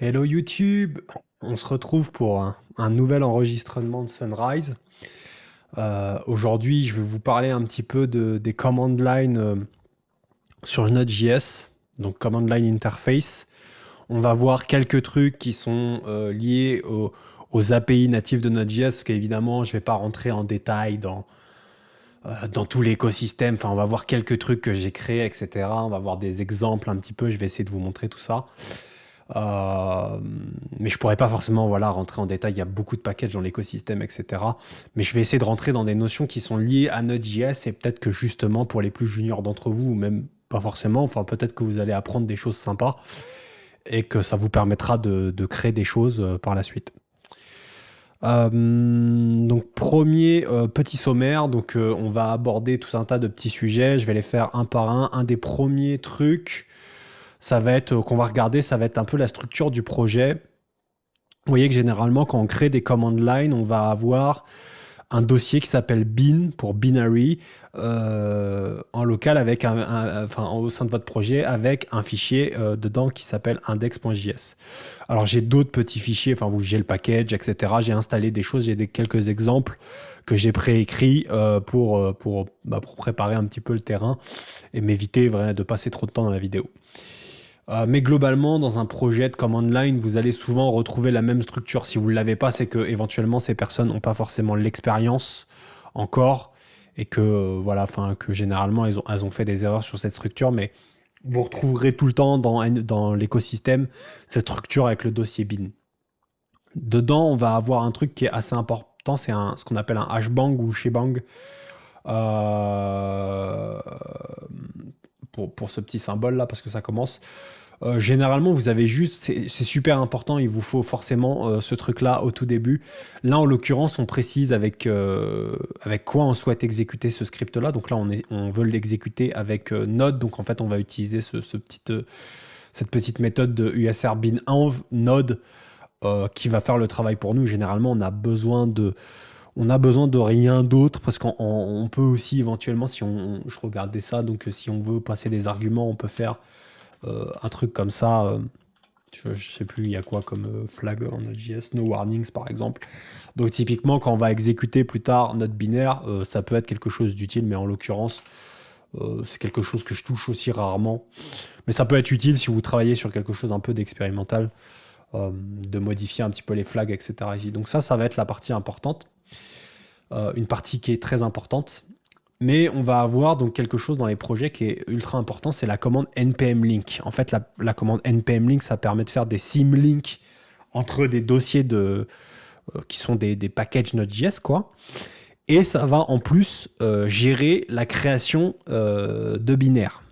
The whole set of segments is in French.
Hello YouTube, on se retrouve pour un nouvel enregistrement de Sunrise. Aujourd'hui, je vais vous parler un petit peu des command line sur Node.js, donc command line interface. On va voir quelques trucs qui sont liés aux API natifs de Node.js, parce qu'évidemment, je ne vais pas rentrer en détail dans tout l'écosystème. Enfin, on va voir quelques trucs que j'ai créés, etc. On va voir des exemples un petit peu, je vais essayer de vous montrer tout ça. Euh, mais je pourrais pas forcément rentrer en détail. Il y a beaucoup de packages dans l'écosystème, etc. Mais je vais essayer de rentrer dans des notions qui sont liées à Node.js et peut-être que justement pour les plus juniors d'entre vous, ou même pas forcément, enfin peut-être que vous allez apprendre des choses sympas et que ça vous permettra de créer des choses par la suite. Donc premier petit sommaire, donc on va aborder tout un tas de petits sujets, je vais les faire un par un. Un des premiers trucs, ça va être qu'on va regarder, ça va être un peu la structure du projet. Vous voyez que généralement, quand on crée des command line, on va avoir un dossier qui s'appelle bin pour binary en local avec enfin au sein de votre projet avec un fichier dedans qui s'appelle index.js. Alors j'ai d'autres petits fichiers, enfin j'ai le package, etc. J'ai installé des choses, j'ai quelques exemples que j'ai préécrits pour préparer un petit peu le terrain et m'éviter de passer trop de temps dans la vidéo. Mais globalement, dans un projet de command line, vous allez souvent retrouver la même structure. Si vous ne l'avez pas, c'est que éventuellement ces personnes n'ont pas forcément l'expérience encore et que que généralement elles ont fait des erreurs sur cette structure. Mais vous retrouverez tout le temps dans l'écosystème cette structure avec le dossier bin. Dedans, on va avoir un truc qui est assez important, c'est ce qu'on appelle un hashbang ou shebang. Euh, pour ce petit symbole là, parce que ça commence. Généralement, vous avez juste, c'est super important, il vous faut forcément ce truc-là au tout début. Là, en l'occurrence, on précise avec quoi on souhaite exécuter ce script-là. Donc là, on veut l'exécuter avec Node. Donc en fait, on va utiliser cette petite méthode de usr bin env node qui va faire le travail pour nous. Généralement, on a besoin de rien d'autre parce qu'on peut aussi éventuellement, si je regardais ça, donc si on veut passer des arguments, on peut faire un truc comme ça. Je sais plus, il y a quoi comme flag en Node.js, no warnings par exemple. Donc typiquement, quand on va exécuter plus tard notre binaire, ça peut être quelque chose d'utile, mais en l'occurrence, c'est quelque chose que je touche aussi rarement. Mais ça peut être utile si vous travaillez sur quelque chose un peu d'expérimental, de modifier un petit peu les flags, etc. ici. Donc ça va être la partie importante, une partie qui est très importante. Mais on va avoir donc quelque chose dans les projets qui est ultra important, c'est la commande npm-link. En fait, la commande npm-link, ça permet de faire des symlinks entre des dossiers qui sont des packages Node.js, quoi. Et ça va en plus gérer la création de binaires.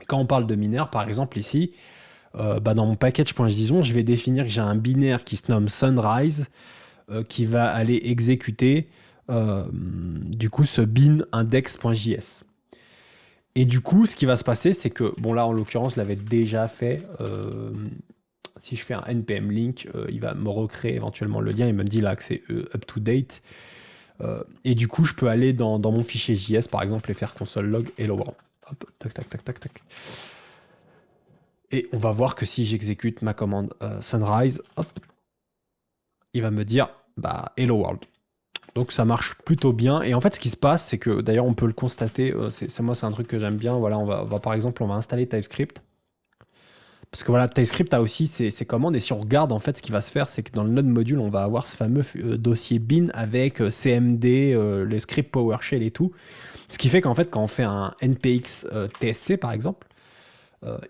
Quand on parle de binaire, par exemple ici, dans mon package.json, je vais définir que j'ai un binaire qui se nomme sunrise, qui va aller exécuter du coup ce bin index.js. Et du coup, ce qui va se passer, c'est que, bon là en l'occurrence, je l'avais déjà fait. Si je fais un npm link, il va me recréer éventuellement le lien. Il me dit là que c'est up to date. Et du coup, je peux aller dans mon fichier JS par exemple et faire console log hello world. Hop, tac, tac, tac, tac, tac. Et on va voir que si j'exécute ma commande sunrise, hop, il va me dire bah hello world. Donc ça marche plutôt bien. Et en fait, ce qui se passe, c'est que d'ailleurs, on peut le constater. Moi, c'est un truc que j'aime bien. Voilà, par exemple, on va installer TypeScript. Parce que voilà, TypeScript a aussi ses commandes. Et si on regarde, en fait, ce qui va se faire, c'est que dans le node module, on va avoir ce fameux dossier bin avec CMD, les scripts PowerShell et tout. Ce qui fait qu'en fait, quand on fait un npx TSC, par exemple,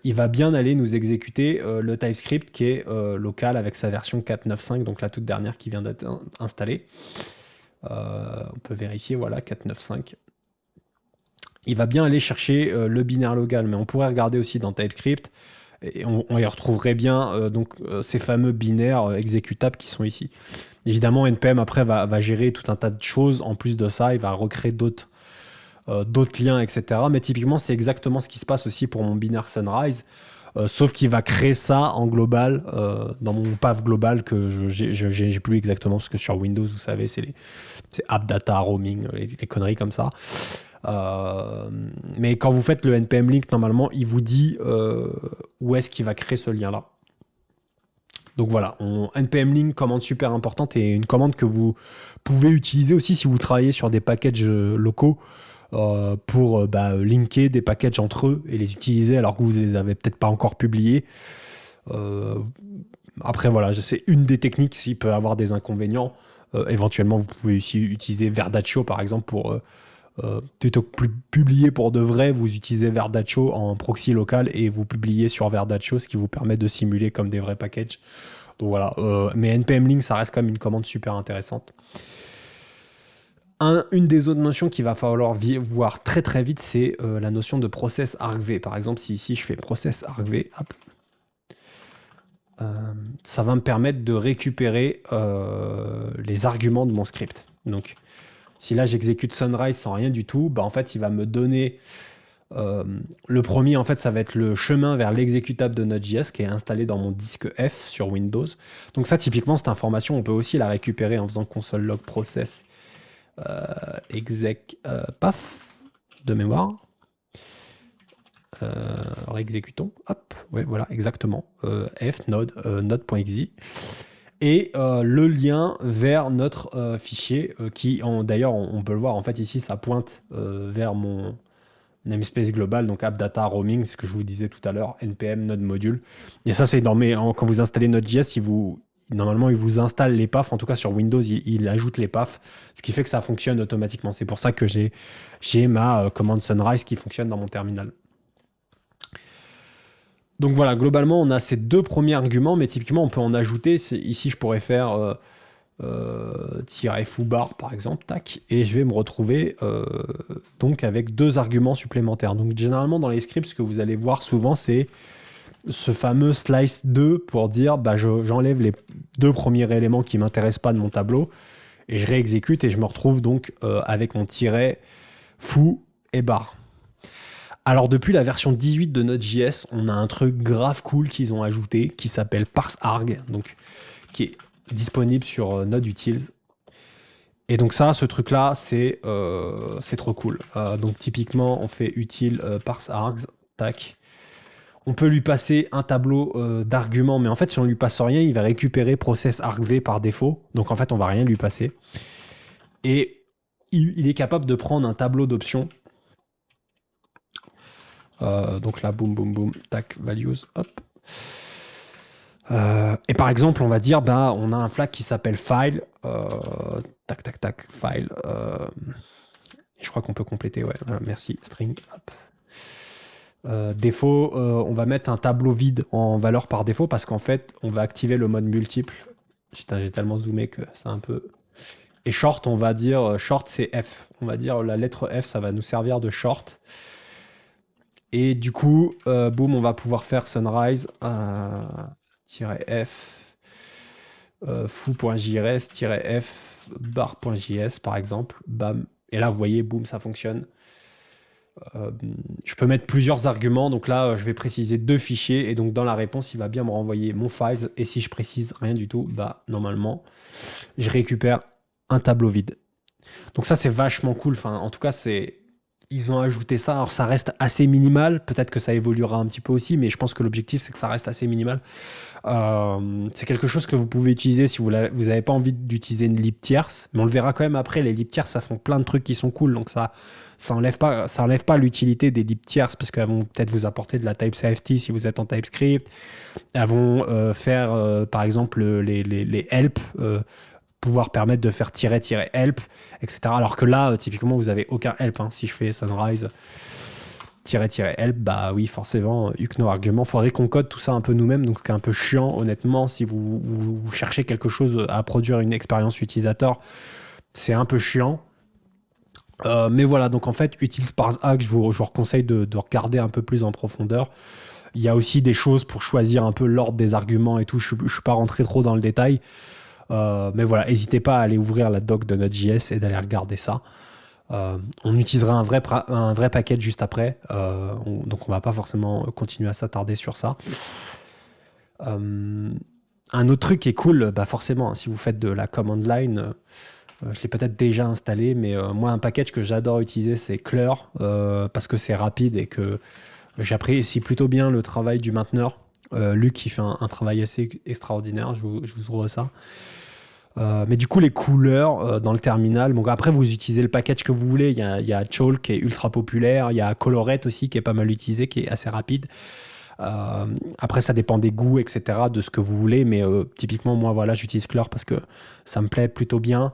il va bien aller nous exécuter le TypeScript qui est local avec sa version 4.9.5, donc la toute dernière qui vient d'être installée. On peut vérifier, voilà, 4.9.5. Il va bien aller chercher le binaire local, mais on pourrait regarder aussi dans TypeScript, et on y retrouverait bien ces fameux binaires exécutables qui sont ici. Évidemment, NPM après va gérer tout un tas de choses. En plus de ça, il va recréer d'autres liens, etc. Mais typiquement, c'est exactement ce qui se passe aussi pour mon binaire Sunrise. Sauf qu'il va créer ça en global, dans mon path global que j'ai plus exactement, parce que sur Windows, vous savez, c'est app data, roaming, les conneries comme ça. Mais quand vous faites le npm link, normalement, il vous dit où est-ce qu'il va créer ce lien-là. Donc voilà, npm link, commande super importante et une commande que vous pouvez utiliser aussi si vous travaillez sur des packages locaux pour linker des packages entre eux et les utiliser alors que vous les avez peut-être pas encore publiés. Euh, Après voilà, c'est une des techniques s'il peut avoir des inconvénients. Éventuellement, vous pouvez aussi utiliser Verdaccio par exemple pour plutôt que publier pour de vrai, vous utilisez Verdaccio en proxy local et vous publiez sur Verdaccio, ce qui vous permet de simuler comme des vrais packages. Donc voilà, mais npm link, ça reste quand même une commande super intéressante. Une des autres notions qu'il va falloir voir très très vite, c'est la notion de process argv. Par exemple, si ici je fais process argv, hop, ça va me permettre de récupérer les arguments de mon script. Donc, si là j'exécute Sunrise sans rien du tout, bah en fait il va me donner le premier, en fait ça va être le chemin vers l'exécutable de Node.js qui est installé dans mon disque F sur Windows. Donc ça typiquement cette information on peut aussi la récupérer en faisant console log process exec paf de mémoire. Réexécutons, hop, ouais voilà exactement, F node node.exe et le lien vers notre fichier qui d'ailleurs on peut le voir en fait ici ça pointe vers mon namespace global, donc app data roaming, ce que je vous disais tout à l'heure, npm node module. Et ça c'est quand vous installez Node.js, normalement il vous installe les paths, en tout cas sur Windows il ajoute les paths, ce qui fait que ça fonctionne automatiquement. C'est pour ça que j'ai ma commande Sunrise qui fonctionne dans mon terminal. Donc voilà, globalement, on a ces deux premiers arguments, mais typiquement, on peut en ajouter. Ici, je pourrais faire -foo par exemple, tac, et je vais me retrouver donc avec deux arguments supplémentaires. Donc généralement, dans les scripts, ce que vous allez voir souvent, c'est ce fameux slice 2 pour dire j'enlève les deux premiers éléments qui ne m'intéressent pas de mon tableau, et je réexécute, et je me retrouve donc avec mon -foo et bar. Alors depuis la version 18 de Node.js, on a un truc grave cool qu'ils ont ajouté qui s'appelle parsearg, donc qui est disponible sur NodeUtils. Et donc ça, ce truc-là, c'est trop cool. Donc typiquement, on fait util parseargs, tac. On peut lui passer un tableau d'arguments, mais en fait, si on lui passe rien, il va récupérer process argv par défaut. Donc en fait, on va rien lui passer. Et il est capable de prendre un tableau d'options. Donc là, boum, boum, boum, tac, values, hop. Et par exemple, on va dire, on a un flag qui s'appelle file, tac, tac, tac, file. Je crois qu'on peut compléter, ouais, merci, string, hop. Défaut, on va mettre un tableau vide en valeur par défaut parce qu'en fait, on va activer le mode multiple. Putain, j'ai tellement zoomé que c'est un peu... Et short, on va dire, short c'est F. On va dire la lettre F, ça va nous servir de short. Et du coup, boum, on va pouvoir faire sunrise -f foo.js-f bar.js par exemple. Bam. Et là, vous voyez, boum, ça fonctionne. Je peux mettre plusieurs arguments. Donc là, je vais préciser deux fichiers. Et donc, dans la réponse, il va bien me renvoyer mon file. Et si je précise rien du tout, normalement, je récupère un tableau vide. Donc ça, c'est vachement cool. Enfin, en tout cas, ils ont ajouté ça. Alors, ça reste assez minimal. Peut-être que ça évoluera un petit peu aussi, mais je pense que l'objectif, c'est que ça reste assez minimal. C'est quelque chose que vous pouvez utiliser si vous n'avez pas envie d'utiliser une lib tierce. Mais on le verra quand même après. Les lib tierces, ça font plein de trucs qui sont cool. Donc, ça enlève pas l'utilité des lib tierces parce qu'elles vont peut-être vous apporter de la type safety si vous êtes en TypeScript. Elles vont faire, par exemple, les help. Pouvoir permettre de faire -help, etc. Alors que là, typiquement, vous n'avez aucun help. Si je fais sunrise -help, oui, forcément, no argument. Il faudrait qu'on code tout ça un peu nous-mêmes, donc c'est un peu chiant, honnêtement. Si vous cherchez quelque chose à produire une expérience utilisateur, c'est un peu chiant. Mais voilà, donc en fait, utilise parsearg, je vous conseille de regarder un peu plus en profondeur. Il y a aussi des choses pour choisir un peu l'ordre des arguments et tout. Je ne suis pas rentré trop dans le détail. Mais voilà, n'hésitez pas à aller ouvrir la doc de Node.js et d'aller regarder ça. On utilisera un vrai package juste après, donc on va pas forcément continuer à s'attarder sur ça. Un autre truc qui est cool, forcément, si vous faites de la command line, je l'ai peut-être déjà installé, mais moi un package que j'adore utiliser c'est Cleur, parce que c'est rapide et que j'apprécie plutôt bien le travail du mainteneur. Luc qui fait un travail assez extraordinaire, je vous envoie ça. Mais du coup, les couleurs dans le terminal, bon, après vous utilisez le package que vous voulez. Il y a Chalk qui est ultra populaire, il y a Colorette aussi qui est pas mal utilisé, qui est assez rapide. Après, ça dépend des goûts, etc., de ce que vous voulez. Mais typiquement, moi, voilà, j'utilise Chlore parce que ça me plaît plutôt bien.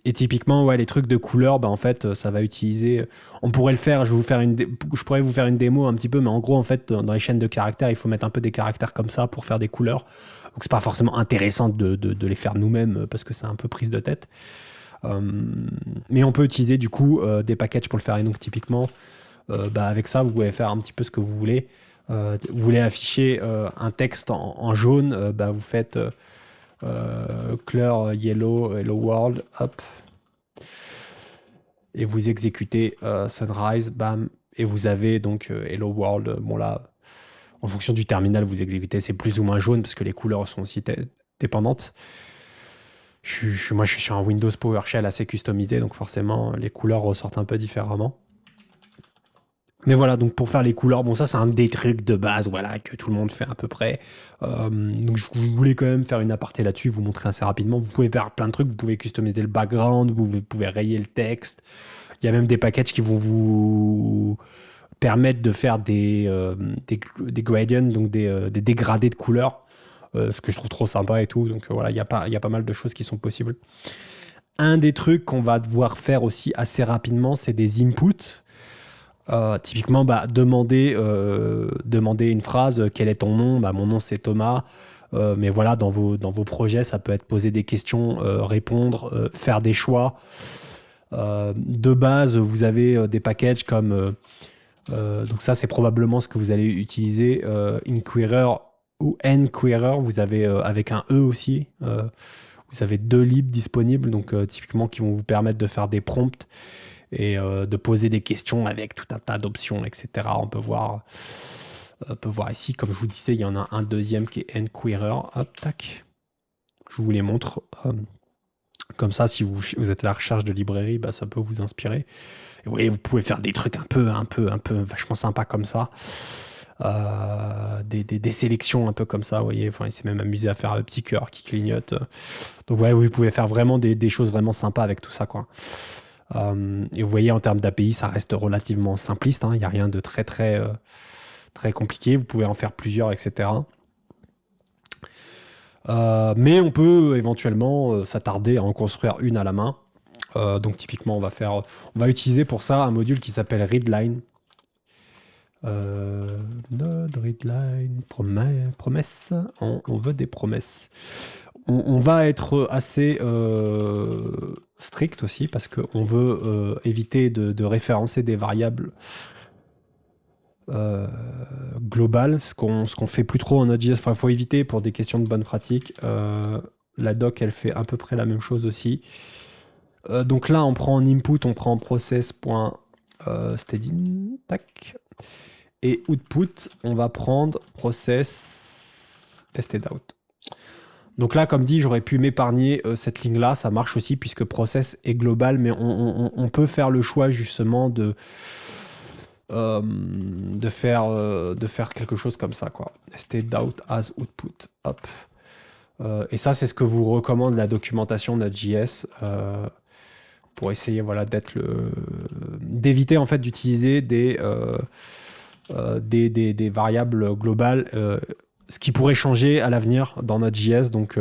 Et typiquement, ouais, les trucs de couleurs, bah, en fait, ça va utiliser. On pourrait le faire. Je pourrais vous faire une démo un petit peu, mais en gros, en fait, dans les chaînes de caractères, il faut mettre un peu des caractères comme ça pour faire des couleurs. Donc, c'est pas forcément intéressant de les faire nous-mêmes parce que c'est un peu prise de tête. Euh, mais on peut utiliser du coup des packages pour le faire. Et donc, typiquement, bah, avec ça, vous pouvez faire un petit peu ce que vous voulez. Vous voulez afficher un texte en jaune, bah, vous faites Clear Yellow, Hello World, hop, et vous exécutez Sunrise, bam, et vous avez donc Hello World. Bon là, en fonction du terminal, vous exécutez, c'est plus ou moins jaune parce que les couleurs sont aussi dépendantes. Moi, je suis sur un Windows PowerShell assez customisé, donc forcément, les couleurs ressortent un peu différemment. Mais voilà, donc pour faire les couleurs, bon, ça c'est un des trucs de base, voilà, que tout le monde fait à peu près. Donc je voulais quand même faire une aparté là-dessus, vous montrer assez rapidement. Vous pouvez faire plein de trucs, vous pouvez customiser le background, vous pouvez rayer le texte. Il y a même des packages qui vont vous permettre de faire des gradients, donc des dégradés de couleurs, ce que je trouve trop sympa et tout. Donc voilà, il y a pas mal de choses qui sont possibles. Un des trucs qu'on va devoir faire aussi assez rapidement, c'est des inputs. Typiquement, bah, demander une phrase, quel est ton nom? Bah, mon nom c'est Thomas. Mais voilà, dans vos projets, ça peut être poser des questions, répondre, faire des choix. De base, vous avez des packages comme... donc ça, c'est probablement ce que vous allez utiliser. Inquirer ou Nquirer, vous avez avec un E aussi. Vous avez deux libs disponibles, donc typiquement qui vont vous permettre de faire des prompts et de poser des questions avec tout un tas d'options, etc. On peut voir ici, comme je vous disais, il y en a un deuxième qui est Nquirer. Hop, tac. Je vous les montre. Comme ça, si vous êtes à la recherche de librairie, bah, ça peut vous inspirer. Et vous voyez, vous pouvez faire des trucs un peu vachement sympas comme ça. Des sélections un peu comme ça, vous voyez. Enfin, il s'est même amusé à faire un petit cœur qui clignote. Donc, ouais, vous pouvez faire vraiment des choses vraiment sympas avec tout ça, quoi. Et vous voyez, en termes d'API, ça reste relativement simpliste, hein. Il n'y a rien de très compliqué. Vous pouvez en faire plusieurs, etc. Mais on peut éventuellement s'attarder à en construire une à la main. Donc typiquement, on va utiliser pour ça un module qui s'appelle readline. Node, readline, promesse. On veut des promesses. On va être assez strict aussi parce qu'on veut éviter de référencer des variables globales, ce qu'on fait plus trop en Node.js. Enfin, il faut éviter pour des questions de bonne pratique. La doc, elle fait à peu près la même chose aussi. Donc là, on prend en input, on prend process.steading, tac. Et output, on va prendre process stdout. Donc là, comme dit, j'aurais pu m'épargner cette ligne-là. Ça marche aussi puisque process est global, mais on peut faire le choix justement de faire quelque chose comme ça, quoi. Stdout as output. Hop. Et ça, c'est ce que vous recommande la documentation Node.js pour essayer, voilà, d'éviter en fait d'utiliser des variables globales, ce qui pourrait changer à l'avenir dans Node.js. Donc,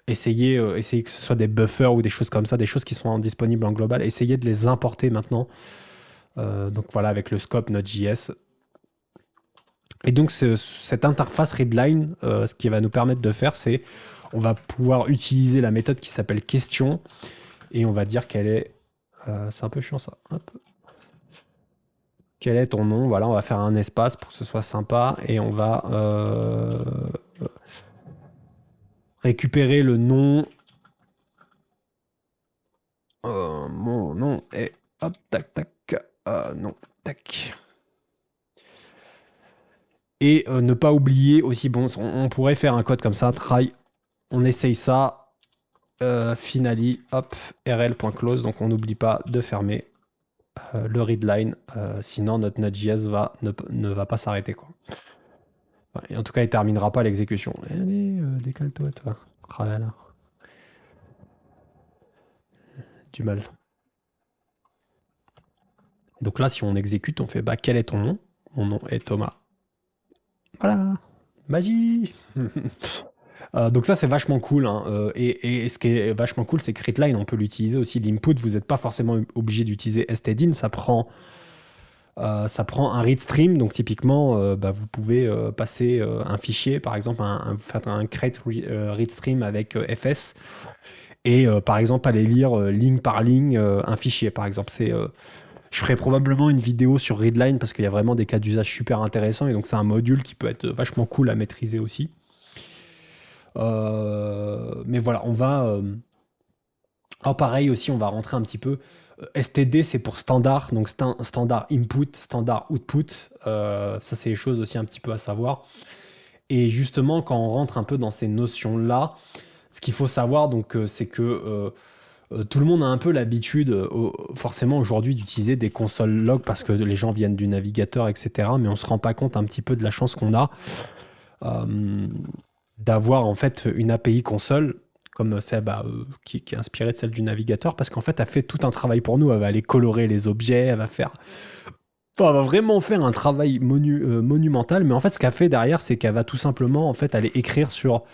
essayez que ce soit des buffers ou des choses comme ça, des choses qui sont disponibles en global. Essayez de les importer maintenant. Donc voilà, avec le scope Node.js. Et donc, cette interface readline, ce qui va nous permettre de faire, c'est on va pouvoir utiliser la méthode qui s'appelle question et on va dire qu'elle est... c'est un peu chiant ça. Hop. Quel est ton nom? Voilà, on va faire un espace pour que ce soit sympa et on va récupérer le nom. Mon nom est... Hop, tac, tac. Non, tac. Et ne pas oublier aussi, bon, on pourrait faire un code comme ça, try, on essaye ça, finally, hop, rl.close, donc on n'oublie pas de fermer le readline, sinon notre Node.js ne va pas s'arrêter, quoi. Enfin, et en tout cas, il terminera pas l'exécution. Allez, décale-toi, toi. Ah là là, du mal. Donc là, si on exécute, on fait bah quel est ton nom? Mon nom est Thomas. Voilà, magie. Donc ça c'est vachement cool, hein. Et ce qui est vachement cool, c'est que Readline, on peut l'utiliser aussi l'input. Vous n'êtes pas forcément obligé d'utiliser stdin. Ça prend un read stream. Donc typiquement, bah, vous pouvez passer un fichier, par exemple, faire un create read stream avec fs et par exemple aller lire ligne par ligne un fichier. Par exemple, je ferai probablement une vidéo sur Readline parce qu'il y a vraiment des cas d'usage super intéressants et donc c'est un module qui peut être vachement cool à maîtriser aussi. Mais voilà, on va. Pareil aussi, on va rentrer un petit peu. STD, c'est pour standard, donc standard input, standard output. Ça, c'est les choses aussi un petit peu à savoir. Et justement, quand on rentre un peu dans ces notions-là, ce qu'il faut savoir, donc, c'est que tout le monde a un peu l'habitude, forcément aujourd'hui, d'utiliser des consoles log parce que les gens viennent du navigateur, etc. Mais on se rend pas compte un petit peu de la chance qu'on a euh, d'avoir en fait une API console comme celle qui est inspirée de celle du navigateur parce qu'en fait elle fait tout un travail pour nous. Elle va aller colorer les objets, elle va vraiment faire un travail monumental. Mais en fait ce qu'elle fait derrière, c'est qu'elle va tout simplement en fait aller écrire sur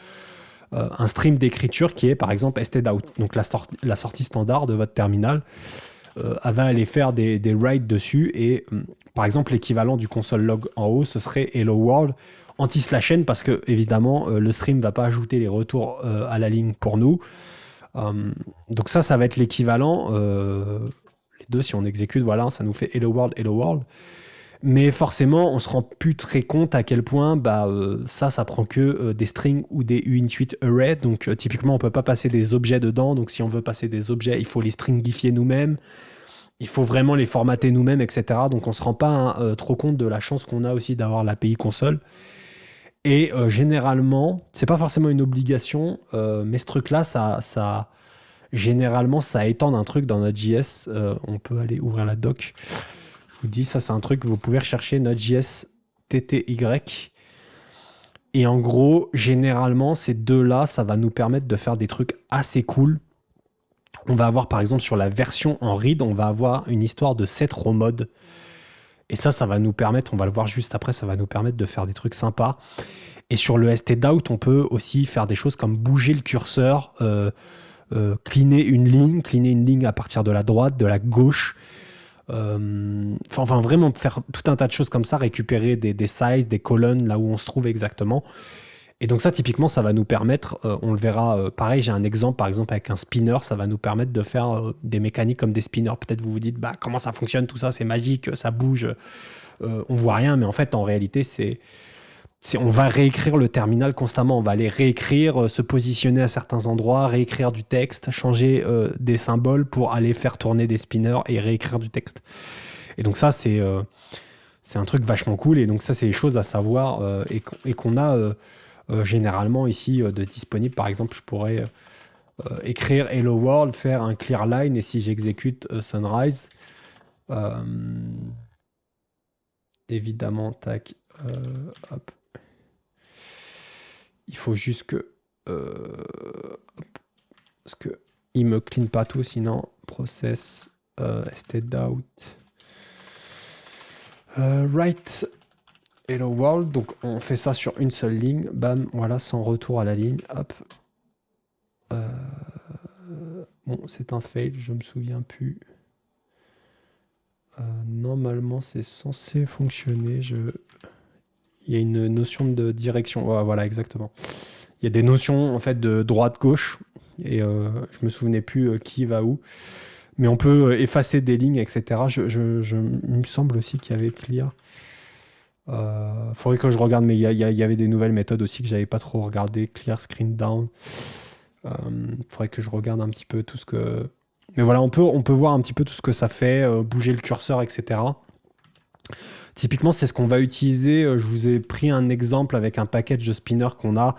un stream d'écriture qui est par exemple stdout, donc la sortie standard de votre terminal. Elle va aller faire des writes dessus et par exemple l'équivalent du console log en haut, ce serait hello world anti/n parce que évidemment le stream va pas ajouter les retours à la ligne pour nous. Donc ça va être l'équivalent. Les deux, si on exécute, voilà, ça nous fait hello world, hello world. Mais forcément, on se rend plus très compte à quel point ça prend que des strings ou des uintuit array. Donc typiquement, on peut pas passer des objets dedans. Donc si on veut passer des objets, il faut les stringifier nous-mêmes. Il faut vraiment les formater nous-mêmes, etc. Donc on se rend pas trop compte de la chance qu'on a aussi d'avoir l'API console. Et généralement, c'est pas forcément une obligation, mais ce truc-là, généralement, ça étend un truc dans Node.js. On peut aller ouvrir la doc. Je vous dis, ça, c'est un truc que vous pouvez rechercher, Node.js TTY. Et en gros, généralement, ces deux-là, ça va nous permettre de faire des trucs assez cool. On va avoir, par exemple, sur la version en read, on va avoir une histoire de set row mode. Et ça va nous permettre, on va le voir juste après, ça va nous permettre de faire des trucs sympas. Et sur le stdout, on peut aussi faire des choses comme bouger le curseur, cleaner une ligne à partir de la droite, de la gauche. Enfin, vraiment faire tout un tas de choses comme ça, récupérer des sizes, des colonnes là où on se trouve exactement. Et donc ça, typiquement, ça va nous permettre, on le verra, pareil, j'ai un exemple, par exemple, avec un spinner, ça va nous permettre de faire des mécaniques comme des spinners. Peut-être vous vous dites, bah, comment ça fonctionne, tout ça, c'est magique, ça bouge, on voit rien, mais en fait, en réalité, on va réécrire le terminal constamment, on va aller réécrire, se positionner à certains endroits, réécrire du texte, changer des symboles pour aller faire tourner des spinners et réécrire du texte. Et donc ça, c'est un truc vachement cool, et donc ça, c'est des choses à savoir et qu'on a... généralement ici de disponible. Par exemple, je pourrais écrire Hello World, faire un clear line, et si j'exécute Sunrise, euh, évidemment, tac, hop. Il faut juste que parce que il me clean pas tout, sinon process stdout write hello world. Donc on fait ça sur une seule ligne, bam, voilà, sans retour à la ligne, hop. Bon, c'est un fail, je me souviens plus. Normalement, c'est censé fonctionner. Il y a une notion de direction. Ouais, voilà, exactement. Il y a des notions en fait de droite-gauche et je me souvenais plus qui va où. Mais on peut effacer des lignes, etc. Il me semble aussi qu'il y avait clear. Faudrait que je regarde, mais il y avait des nouvelles méthodes aussi que j'avais pas trop regardé. Clear screen down. Faudrait que je regarde un petit peu tout ce que. Mais voilà, on peut voir un petit peu tout ce que ça fait, bouger le curseur, etc. Typiquement, c'est ce qu'on va utiliser. Je vous ai pris un exemple avec un package de spinner qu'on a,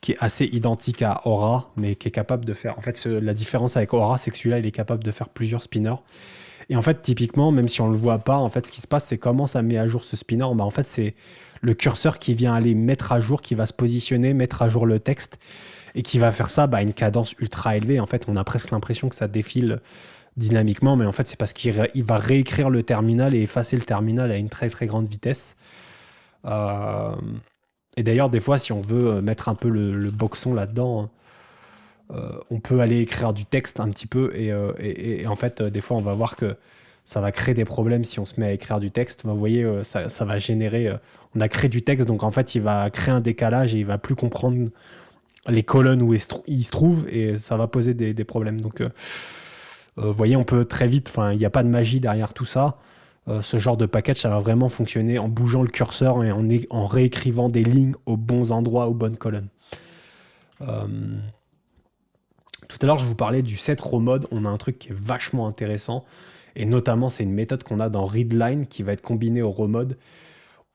qui est assez identique à Aura, mais qui est capable de faire. En fait, la différence avec Aura, c'est que celui-là, il est capable de faire plusieurs spinners. Et en fait, typiquement, même si on le voit pas, en fait, ce qui se passe, c'est comment ça met à jour ce spinner. Bah, en fait, c'est le curseur qui vient aller mettre à jour, qui va se positionner, mettre à jour le texte, et qui va faire ça à une cadence ultra élevée. En fait, on a presque l'impression que ça défile dynamiquement, mais en fait, c'est parce qu'il va réécrire le terminal et effacer le terminal à une très très grande vitesse. Euh, et d'ailleurs, des fois, si on veut mettre un peu le boxon là-dedans, on peut aller écrire du texte un petit peu et en fait, des fois, on va voir que ça va créer des problèmes si on se met à écrire du texte. Vous voyez, ça va générer. On a créé du texte, donc en fait, il va créer un décalage et il va plus comprendre les colonnes où il se trouve et ça va poser des problèmes. Donc, vous voyez, on peut très vite. Enfin, il n'y a pas de magie derrière tout ça. Ce genre de package, ça va vraiment fonctionner en bougeant le curseur et en réécrivant des lignes aux bons endroits, aux bonnes colonnes. Euh, Tout à l'heure, je vous parlais du set row mode. On a un truc qui est vachement intéressant. Et notamment, c'est une méthode qu'on a dans readline qui va être combinée au row mode.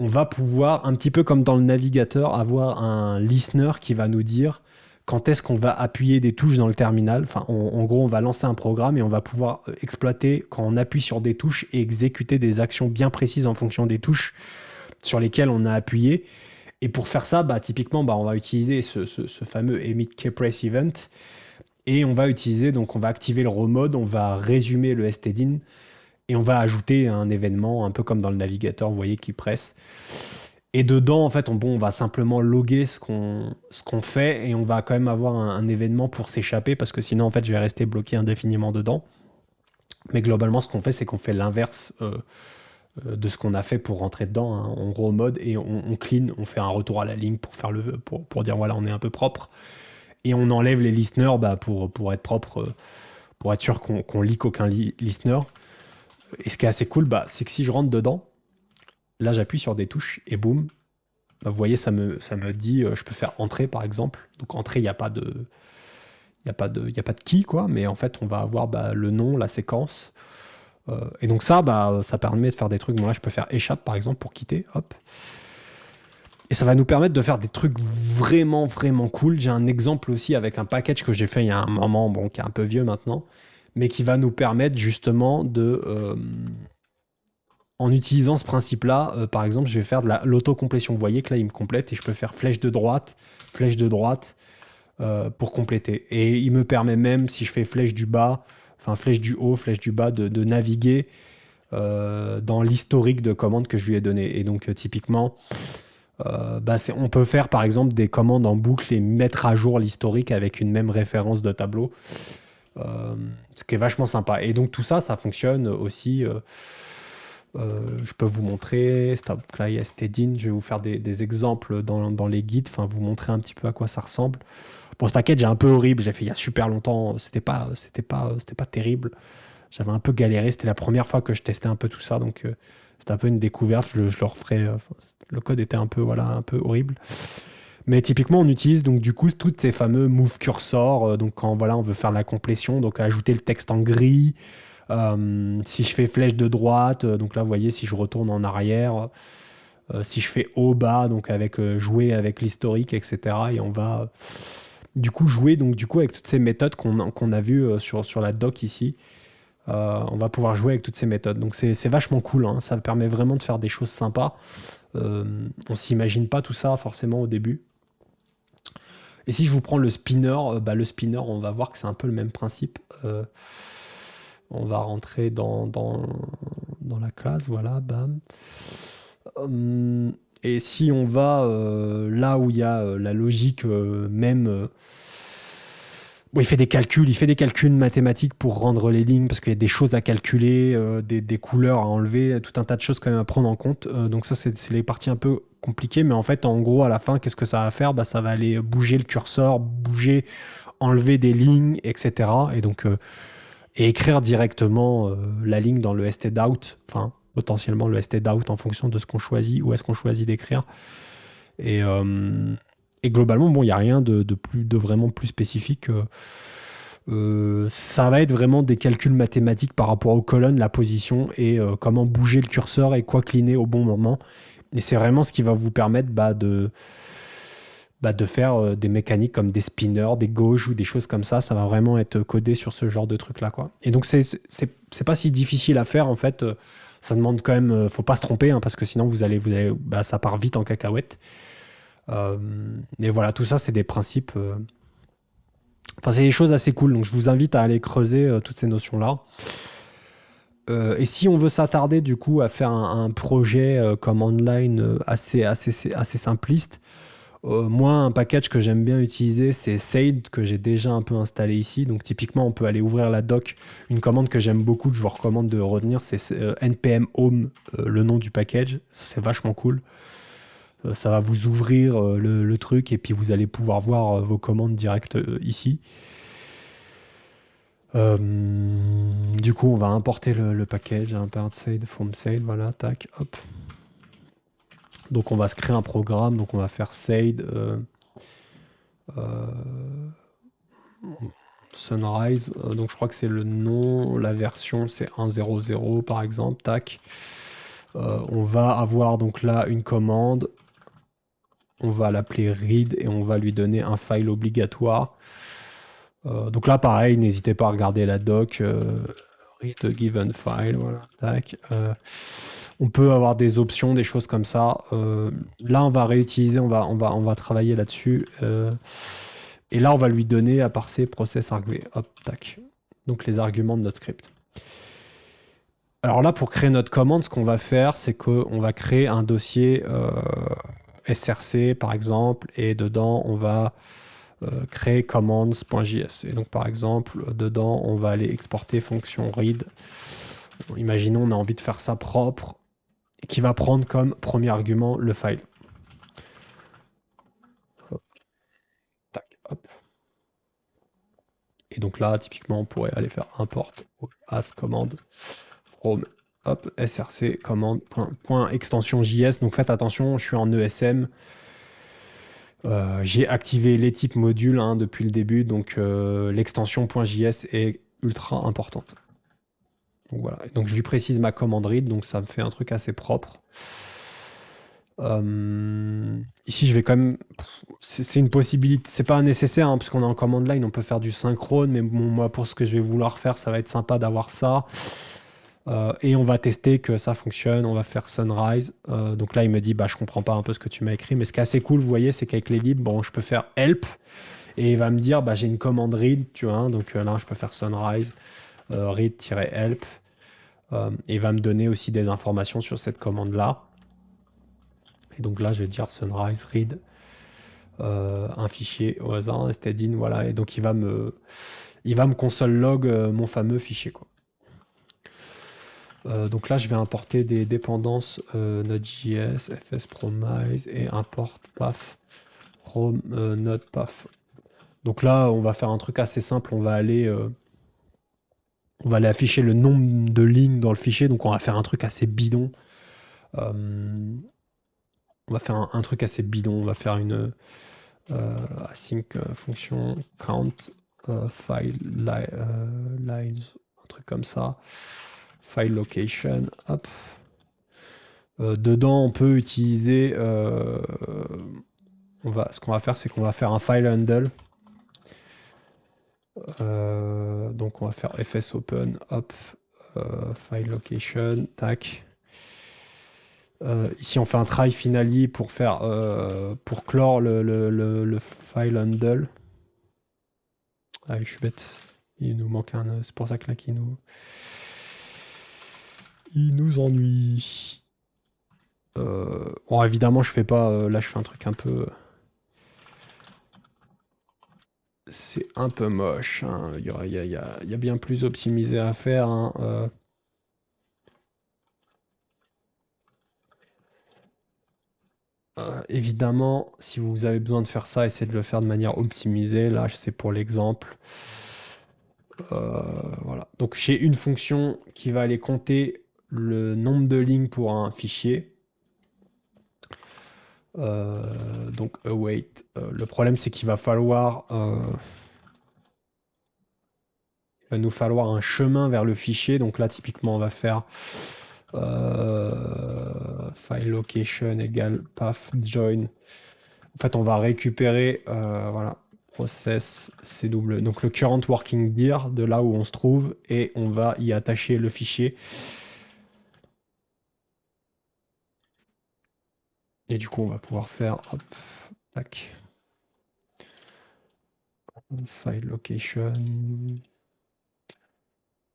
On va pouvoir, un petit peu comme dans le navigateur, avoir un listener qui va nous dire quand est-ce qu'on va appuyer des touches dans le terminal. Enfin, en gros, on va lancer un programme et on va pouvoir exploiter quand on appuie sur des touches et exécuter des actions bien précises en fonction des touches sur lesquelles on a appuyé. Et pour faire ça, typiquement, on va utiliser ce fameux emit kpress event. Et on va utiliser, donc on va activer le row mode, on va résumer le stdin et on va ajouter un événement, un peu comme dans le navigateur, vous voyez, qui presse. Et dedans, en fait, on va simplement loguer ce qu'on fait et on va quand même avoir un événement pour s'échapper parce que sinon, en fait, je vais rester bloqué indéfiniment dedans. Mais globalement, ce qu'on fait, c'est qu'on fait l'inverse de ce qu'on a fait pour rentrer dedans. Hein. On row mode et on clean, on fait un retour à la ligne pour faire pour dire voilà, on est un peu propre. Et on enlève les listeners pour être propre, pour être sûr qu'on leak aucun listener. Et ce qui est assez cool, c'est que si je rentre dedans, là j'appuie sur des touches et boum, vous voyez, ça me dit, je peux faire entrer par exemple. Donc entrer, il n'y a pas de, y a pas de key, quoi, mais en fait on va avoir le nom, la séquence. Et donc ça permet de faire des trucs. Moi, je peux faire échappe par exemple pour quitter, hop. Et ça va nous permettre de faire des trucs vraiment, vraiment cool. J'ai un exemple aussi avec un package que j'ai fait il y a un moment, qui est un peu vieux maintenant, mais qui va nous permettre justement en utilisant ce principe-là, par exemple, je vais faire de l'autocomplétion. Vous voyez que là, il me complète et je peux faire flèche de droite pour compléter. Et il me permet même, si je fais flèche du bas, enfin flèche du haut, flèche du bas, de naviguer dans l'historique de commandes que je lui ai donné. Et donc, typiquement... on peut faire par exemple des commandes en boucle et mettre à jour l'historique avec une même référence de tableau, ce qui est vachement sympa. Et donc tout ça, ça fonctionne aussi. Je peux vous montrer, stop, là il y a stdin, je vais vous faire des exemples dans les guides, enfin vous montrer un petit peu à quoi ça ressemble. Bon, ce package est un peu horrible, j'ai fait il y a super longtemps, c'était pas terrible. J'avais un peu galéré, c'était la première fois que je testais un peu tout ça, donc c'était un peu une découverte, je le referai. Le code était un peu horrible. Mais typiquement, on utilise donc du coup tous ces fameux move cursor. Donc quand on veut faire la complétion, donc ajouter le texte en gris. Si je fais flèche de droite, donc là vous voyez si je retourne en arrière. Si je fais haut bas, donc avec jouer avec l'historique, etc. Et on va du coup jouer avec toutes ces méthodes qu'on a vues sur la doc ici. On va pouvoir jouer avec toutes ces méthodes. Donc c'est vachement cool, hein. Ça permet vraiment de faire des choses sympas. On s'imagine pas tout ça forcément au début. Et si je vous prends le spinner, on va voir que c'est un peu le même principe. On va rentrer dans la classe, voilà, bam. Et si on va là où il y a la logique même... Bon, il fait des calculs mathématiques pour rendre les lignes, parce qu'il y a des choses à calculer, des couleurs à enlever, tout un tas de choses quand même à prendre en compte. Donc ça, c'est les parties un peu compliquées, mais en fait, en gros, à la fin, qu'est-ce que ça va faire? Ça va aller bouger le curseur, enlever des lignes, etc. Et donc, et écrire directement la ligne dans le stdout, enfin, potentiellement le stdout en fonction de ce qu'on choisit, où est-ce qu'on choisit d'écrire. Et globalement, il n'y a rien de vraiment plus spécifique. Ça va être vraiment des calculs mathématiques par rapport aux colonnes, la position et comment bouger le curseur et quoi cleaner au bon moment. Et c'est vraiment ce qui va vous permettre de faire des mécaniques comme des spinners, des gauches ou des choses comme ça va vraiment être codé sur ce genre de truc-là, quoi. Et donc, c'est pas si difficile à faire, en fait. Ça demande quand même, faut pas se tromper, hein, parce que sinon, ça part vite en cacahuète. Euh, et voilà, tout ça, c'est des principes. Enfin, c'est des choses assez cool. Donc, je vous invite à aller creuser toutes ces notions-là. Et si on veut s'attarder du coup à faire un projet comme online assez simpliste, moi un package que j'aime bien utiliser c'est Sade que j'ai déjà un peu installé ici. Donc typiquement on peut aller ouvrir la doc. Une commande que j'aime beaucoup, que je vous recommande de retenir, c'est npm home, le nom du package. C'est vachement cool. Ça va vous ouvrir le truc et puis vous allez pouvoir voir vos commandes directes ici. Du coup, on va importer le package, import sade, from sade, voilà, tac, hop. Donc, on va se créer un programme, donc on va faire sade sunrise, donc je crois que c'est le nom, la version c'est 1.0.0 par exemple, tac. On va avoir donc là une commande, on va l'appeler read et on va lui donner un file obligatoire. Donc là, pareil, n'hésitez pas à regarder la doc. Read a given file, voilà, tac. On peut avoir des options, des choses comme ça. Là, on va réutiliser, on va travailler là-dessus. Et là, on va lui donner à parser process argv. Hop, tac. Donc les arguments de notre script. Alors là, pour créer notre commande, ce qu'on va faire, c'est qu'on va créer un dossier src, par exemple, et dedans, on va créer commands.js. Et donc, par exemple, dedans, on va aller exporter fonction read. Imaginons, on a envie de faire ça propre, qui va prendre comme premier argument le file. Hop. Tac, hop. Et donc là, typiquement, on pourrait aller faire import as command from hop, src command point extension JS. Donc faites attention, je suis en ESM. J'ai activé les types modules depuis le début, donc l'extension .js est ultra importante. Donc voilà. Donc je lui précise ma commande read, donc ça me fait un truc assez propre. Ici, je vais quand même. C'est une possibilité. C'est pas nécessaire, parce qu'on est en command line, on peut faire du synchrone, mais bon, moi, pour ce que je vais vouloir faire, ça va être sympa d'avoir ça. Et on va tester que ça fonctionne. On va faire sunrise. Donc là, il me dit, je comprends pas un peu ce que tu m'as écrit, mais ce qui est assez cool, vous voyez, c'est qu'avec les libres, bon, je peux faire help et il va me dire, j'ai une commande read, tu vois. Donc là, je peux faire sunrise read-help. Et il va me donner aussi des informations sur cette commande-là. Et donc là, je vais dire sunrise read un fichier au hasard, stdin, voilà. Et donc il va me console log mon fameux fichier, quoi. Donc là, je vais importer des dépendances Node.js, fspromise et import path from node.path. Donc là, on va faire un truc assez simple. On va aller afficher le nombre de lignes dans le fichier. Donc on va faire un truc assez bidon. On va faire un truc assez bidon. On va faire une async fonction count file lines, un truc comme ça. File location, hop. Dedans, on peut utiliser. Ce qu'on va faire, c'est qu'on va faire un file handle. Donc, on va faire fsopen, hop, file location, tac. Ici, on fait un try finally pour faire pour clore le file handle. Ah oui, je suis bête. Il nous manque un. C'est pour ça que là, il nous ennuie. Bon, évidemment, je fais pas. Là, je fais un truc un peu. C'est un peu moche. Il y a bien plus optimisé à faire. Évidemment, si vous avez besoin de faire ça, essayez de le faire de manière optimisée. Là, c'est pour l'exemple. Voilà. Donc, j'ai une fonction qui va aller compter le nombre de lignes pour un fichier. Donc await. Le problème, c'est qu'il va falloir il va nous falloir un chemin vers le fichier. Donc là, typiquement, on va faire file location égale path join En fait, on va récupérer, voilà, process CW, donc le current working dir de là où on se trouve, et on va y attacher le fichier. Et du coup, on va pouvoir faire, hop, tac, file location,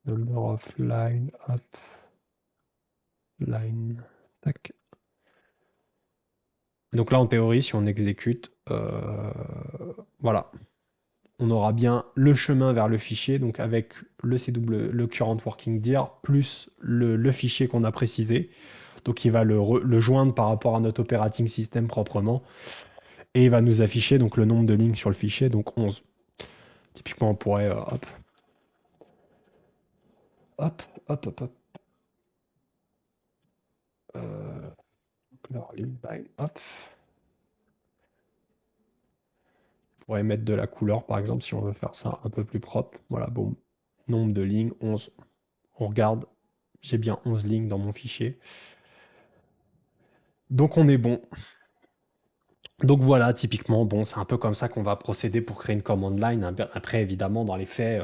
number of line, hop, line, tac. Donc là, en théorie, si on exécute, voilà, on aura bien le chemin vers le fichier, donc avec le CW, le current working dir, plus le fichier qu'on a précisé. Donc il va le joindre par rapport à notre operating system proprement. Et il va nous afficher donc le nombre de lignes sur le fichier, donc 11. Typiquement, on pourrait, hop, hop, hop, hop, hop. Alors, ligne by, hop. On pourrait mettre de la couleur, par exemple, si on veut faire ça un peu plus propre. Voilà, bon. Nombre de lignes, 11. On regarde, j'ai bien 11 lignes dans mon fichier. Donc on est bon. Donc voilà, typiquement, bon, c'est un peu comme ça qu'on va procéder pour créer une command line. Après, évidemment, dans les faits,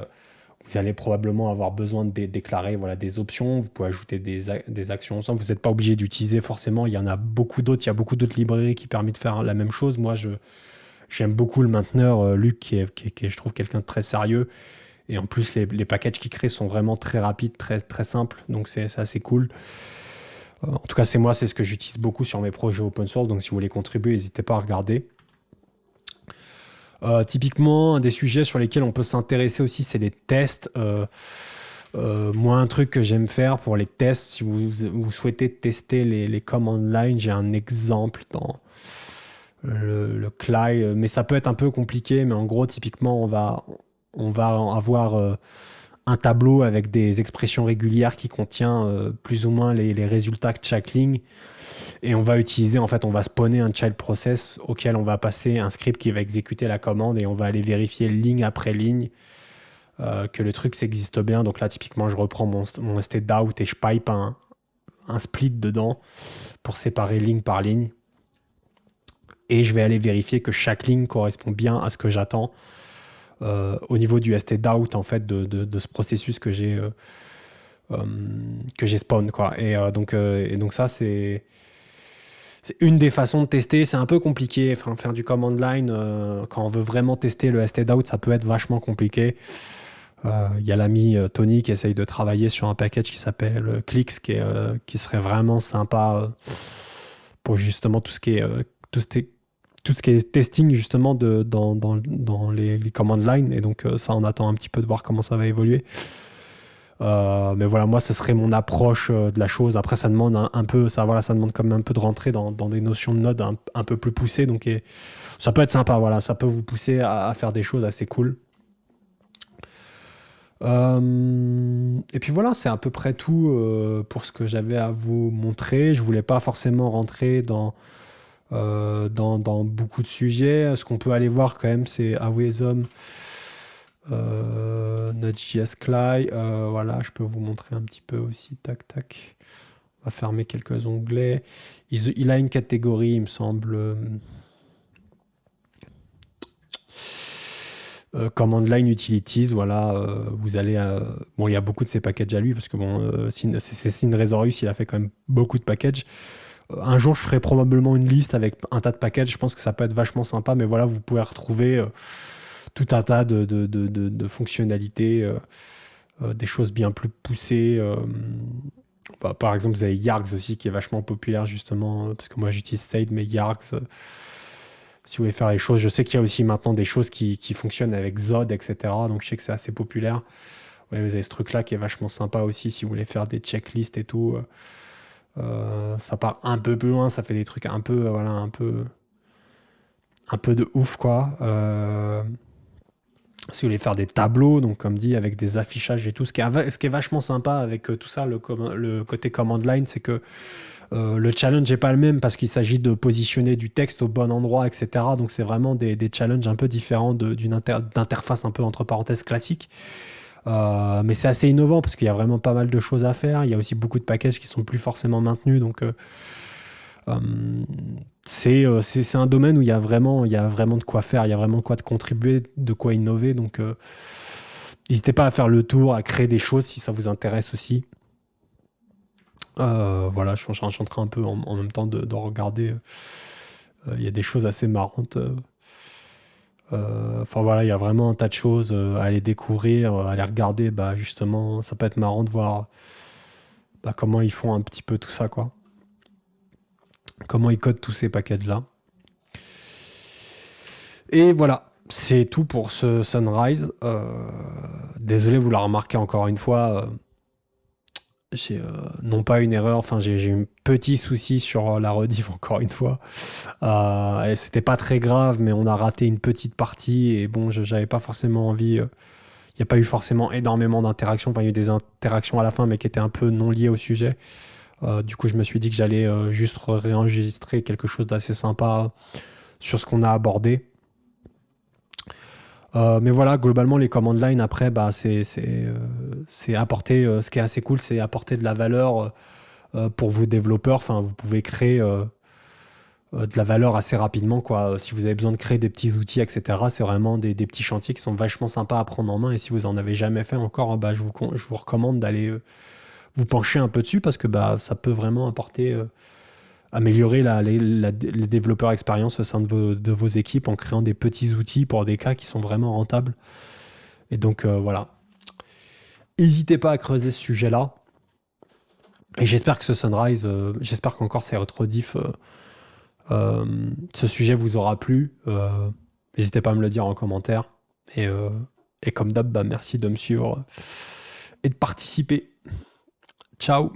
vous allez probablement avoir besoin de déclarer voilà, des options. Vous pouvez ajouter des actions ensemble. Vous n'êtes pas obligé d'utiliser forcément. Il y en a beaucoup d'autres. Il y a beaucoup d'autres librairies qui permettent de faire la même chose. Moi, j'aime beaucoup le mainteneur, Luc, qui est, je trouve, quelqu'un de très sérieux. Et en plus, les packages qu'il crée sont vraiment très rapides, très, très simples. Donc, c'est assez cool. En tout cas, c'est ce que j'utilise beaucoup sur mes projets open source. Donc, si vous voulez contribuer, n'hésitez pas à regarder. Typiquement, un des sujets sur lesquels on peut s'intéresser aussi, c'est les tests. Moi, un truc que j'aime faire pour les tests, si vous souhaitez tester les command line, j'ai un exemple dans le CLI, mais ça peut être un peu compliqué. Mais en gros, typiquement, on va avoir un tableau avec des expressions régulières qui contient plus ou moins les résultats de chaque ligne. Et on va utiliser, en fait, on va spawner un child process auquel on va passer un script qui va exécuter la commande et on va aller vérifier ligne après ligne que le truc s'existe bien. Donc là, typiquement, je reprends mon stdout et je pipe un split dedans pour séparer ligne par ligne. Et je vais aller vérifier que chaque ligne correspond bien à ce que j'attends au niveau du stdout, en fait, de ce processus que j'ai spawn, quoi. Et donc ça, c'est une des façons de tester. C'est un peu compliqué. Enfin, faire du command line, quand on veut vraiment tester le stdout, ça peut être vachement compliqué. Il y a l'ami Tony qui essaye de travailler sur un package qui s'appelle Clix, qui serait vraiment sympa pour justement tout ce qui est testing justement dans les command line. Et donc ça, on attend un petit peu de voir comment ça va évoluer. Mais voilà, moi, ce serait mon approche de la chose. Après, ça demande un peu, ça demande quand même un peu de rentrer dans des notions de node un peu plus poussées. Donc, ça peut être sympa, voilà, ça peut vous pousser à faire des choses assez cool. Et puis voilà, c'est à peu près tout pour ce que j'avais à vous montrer. Je voulais pas forcément rentrer dans beaucoup de sujets. Ce qu'on peut aller voir quand même, c'est Awesome, Node.js CLI. Voilà, je peux vous montrer un petit peu aussi. Tac, tac. On va fermer quelques onglets. Il a une catégorie, il me semble. Command Line Utilities, voilà, vous allez. Bon, il y a beaucoup de ces packages à lui, parce que bon, c'est Synresorus, il a fait quand même beaucoup de packages. Un jour, je ferai probablement une liste avec un tas de packages. Je pense que ça peut être vachement sympa, mais voilà, vous pouvez retrouver tout un tas de fonctionnalités, des choses bien plus poussées. Par exemple, vous avez Yargs aussi qui est vachement populaire justement, parce que moi j'utilise Sade, mais Yargs, si vous voulez faire les choses, je sais qu'il y a aussi maintenant des choses qui fonctionnent avec Zod, etc. Donc je sais que c'est assez populaire. Ouais, vous avez ce truc-là qui est vachement sympa aussi si vous voulez faire des checklists et tout. Ça part un peu plus loin, ça fait des trucs un peu, voilà, un peu de ouf, quoi. Si vous voulez faire des tableaux, donc comme dit, avec des affichages et tout, ce qui est vachement sympa avec tout ça, le côté command line, c'est que le challenge n'est pas le même parce qu'il s'agit de positionner du texte au bon endroit, etc. Donc c'est vraiment des challenges un peu différents d'interface un peu entre parenthèses classique. Mais c'est assez innovant parce qu'il y a vraiment pas mal de choses à faire. Il y a aussi beaucoup de packages qui sont plus forcément maintenus. Donc C'est un domaine où il y a vraiment de quoi faire, il y a vraiment de quoi de contribuer, de quoi innover. Donc, n'hésitez pas à faire le tour, à créer des choses si ça vous intéresse aussi. Voilà, je suis en train un peu en même temps de regarder. Il y a des choses assez marrantes. Enfin voilà, il y a vraiment un tas de choses à aller découvrir, à aller regarder. Bah, justement, ça peut être marrant de voir bah, comment ils font un petit peu tout ça, quoi. Comment ils codent tous ces packages-là. Et voilà, c'est tout pour ce Sunrise. Désolé, vous la remarquez encore une fois. J'ai non pas une erreur, enfin j'ai eu un petit souci sur la rediff encore une fois. Et c'était pas très grave, mais on a raté une petite partie et bon, j'avais pas forcément envie. Il n'y a pas eu forcément énormément d'interactions. Enfin, il y a eu des interactions à la fin, mais qui étaient un peu non liées au sujet. Du coup, je me suis dit que j'allais juste réenregistrer quelque chose d'assez sympa sur ce qu'on a abordé. Mais voilà, globalement, les command line, après, bah, c'est apporter, ce qui est assez cool, c'est apporter de la valeur pour vos développeurs. Enfin, vous pouvez créer de la valeur assez rapidement, quoi. Si vous avez besoin de créer des petits outils, etc., c'est vraiment des petits chantiers qui sont vachement sympas à prendre en main. Et si vous en avez jamais fait encore, bah, je vous recommande d'aller vous pencher un peu dessus parce que bah, ça peut vraiment apporter, améliorer les développeurs expérience au sein de vos équipes en créant des petits outils pour des cas qui sont vraiment rentables. Et donc voilà. N'hésitez pas à creuser ce sujet-là. Et j'espère que ce Sunrise, j'espère qu'encore ces retrodiff, ce sujet vous aura plu. N'hésitez pas à me le dire en commentaire. Et, euh, et comme d'hab, bah, merci de me suivre et de participer. Ciao!